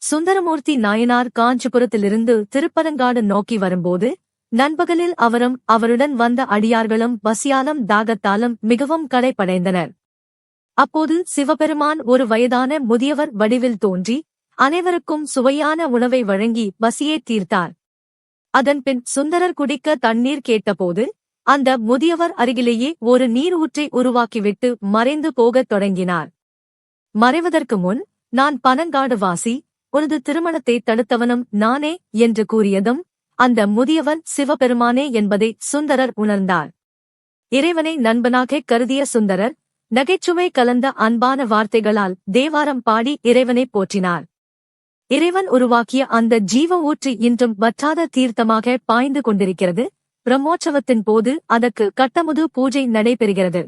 சுந்தரமூர்த்தி நாயனார் காஞ்சிபுரத்திலிருந்து திருப்பரங்காடு நோக்கி வரும்போது நண்பகலில் அவரும் அவருடன் வந்த அடியார்களும் பசியாலும் தாகத்தாலும் மிகவும் களைப்படைந்தனர். அப்போது சிவபெருமான் ஒரு வயதான முதியவர் வடிவில் தோன்றி அனைவருக்கும் சுவையான உணவை வழங்கி பசியை தீர்த்தார். அதன்பின் சுந்தரர் குடிக்க தண்ணீர் கேட்டபோது அந்த முதியவர் அருகிலேயே ஒரு நீர் ஊற்றை உருவாக்கிவிட்டு மறைந்து போகத் தொடங்கினார். மறைவதற்கு முன், நான் பனங்காடு வாசி, உனது திருமணத்தை தடுத்தவனும் நானே என்று கூறியதும் அந்த முதியவன் சிவபெருமானே என்பதை சுந்தரர் உணர்ந்தார். இறைவனை நண்பனாக கருதிய சுந்தரர் நகைச்சுவை கலந்த அன்பான வார்த்தைகளால் தேவாரம் பாடி இறைவனை போற்றினார். இறைவன் உருவாக்கிய அந்த ஜீவ ஊற்று இன்றும் வற்றாத தீர்த்தமாக பாய்ந்து கொண்டிருக்கிறது. பிரம்மோற்சவத்தின் போது அதற்கு கட்டமுது பூஜை நடைபெறுகிறது.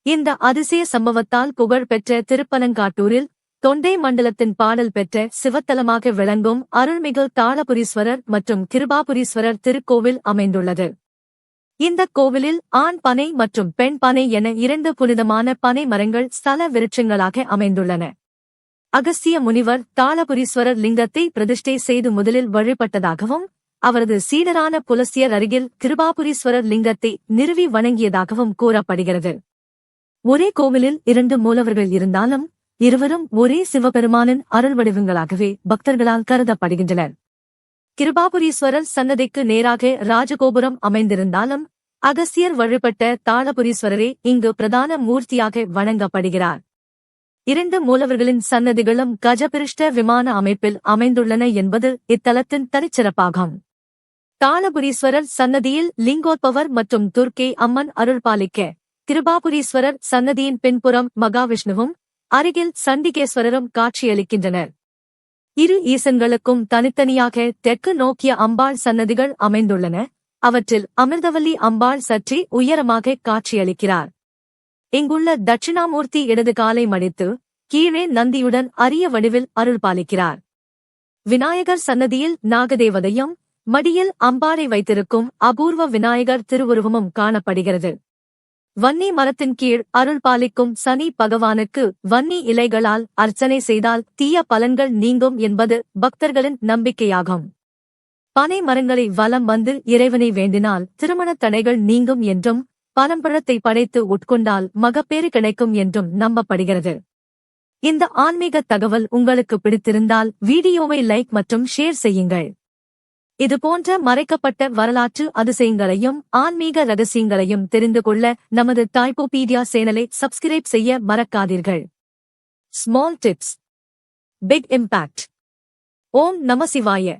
இந்த அதிசய சம்பவத்தால் புகழ் பெற்ற திருப்பனங்காட்டூரில் தொண்டை மண்டலத்தின் பாடல் பெற்ற சிவத்தலமாக விளங்கும் அருள்மிகு தாளபுரீஸ்வரர் மற்றும் கிருபாபுரீஸ்வரர் திருக்கோவில் அமைந்துள்ளது. இந்த கோவிலில் ஆண் பனை மற்றும் பெண் பனை என 2 புனிதமான பனை மரங்கள் ஸ்தல விருட்சங்களாக அமைந்துள்ளன. அகஸ்திய முனிவர் தாளபுரீஸ்வரர் லிங்கத்தை பிரதிஷ்டை செய்து முதலில் வழிபட்டதாகவும் அவரது சீடரான புலஸ்தியர் அருகில் கிருபாபுரீஸ்வரர் லிங்கத்தை நிறுவி வணங்கியதாகவும் கூறப்படுகிறது. ஒரே கோவிலில் 2 மூலவர்கள் இருந்தாலும் இருவரும் ஒரே சிவபெருமானின் அருள் வடிவங்களாகவே பக்தர்களால் கருதப்படுகின்றனர். கிருபாபுரீஸ்வரர் சன்னதிக்கு நேராக ராஜகோபுரம் அமைந்திருந்தாலும் அகஸ்தியர் வழிபட்ட தாளபுரீஸ்வரரே இங்கு பிரதான மூர்த்தியாக வணங்கப்படுகிறார். 2 மூலவர்களின் சன்னதிகளும் கஜபிருஷ்ட விமான அமைப்பில் அமைந்துள்ளன என்பது இத்தலத்தின் தனிச்சிறப்பாகும். தாளபுரீஸ்வரர் சன்னதியில் லிங்கோத்பவர் மற்றும் துர்க்கை அம்மன் அருள்பாலிக்க, கிருபாபுரீஸ்வரர் சன்னதியின் பின்புறம் மகாவிஷ்ணுவும் அருகில் சண்டிகேஸ்வரரும் காட்சியளிக்கின்றனர். இரு ஈசன்களுக்கும் தனித்தனியாக தெற்கு நோக்கிய அம்பாள் சன்னதிகள் அமைந்துள்ளன. அவற்றில் அமிர்தவல்லி அம்பாள் சற்றே உயரமாக காட்சியளிக்கிறார். இங்குள்ள தட்சிணாமூர்த்தி இடது காலை மடித்து கீழே நந்தியுடன் அரிய வடிவில் அருள்பாலிக்கிறார். விநாயகர் சன்னதியில் நாகதேவதையும் மடியில் அம்பாளை வைத்திருக்கும் அபூர்வ விநாயகர் திருவுருவமும் காணப்படுகிறது. வன்னி மரத்தின் கீழ் அருள்பாலிக்கும் சனி பகவானுக்கு வன்னி இலைகளால் அர்ச்சனை செய்தால் தீய பலன்கள் நீங்கும் என்பது பக்தர்களின் நம்பிக்கையாகும். பனை மரங்களை வலம் வந்து இறைவனை வேண்டினால் திருமணத் தடைகள் நீங்கும் என்றும் பனம்பழத்தை படைத்து உட்கொண்டால் மகப்பேறு கிடைக்கும் என்றும் நம்பப்படுகிறது. இந்த ஆன்மீக தகவல் உங்களுக்கு பிடித்திருந்தால் வீடியோவை லைக் மற்றும் ஷேர் செய்யுங்கள். இதுபோன்ற மறைக்கப்பட்ட வரலாற்று அதிசயங்களையும் ஆன்மீக ரகசியங்களையும் தெரிந்து கொள்ள நமது டைப்போபீடியா சேனலை சப்ஸ்கிரைப் செய்ய மறக்காதீர்கள். Small tips, big impact. ஓம் நம சிவாய.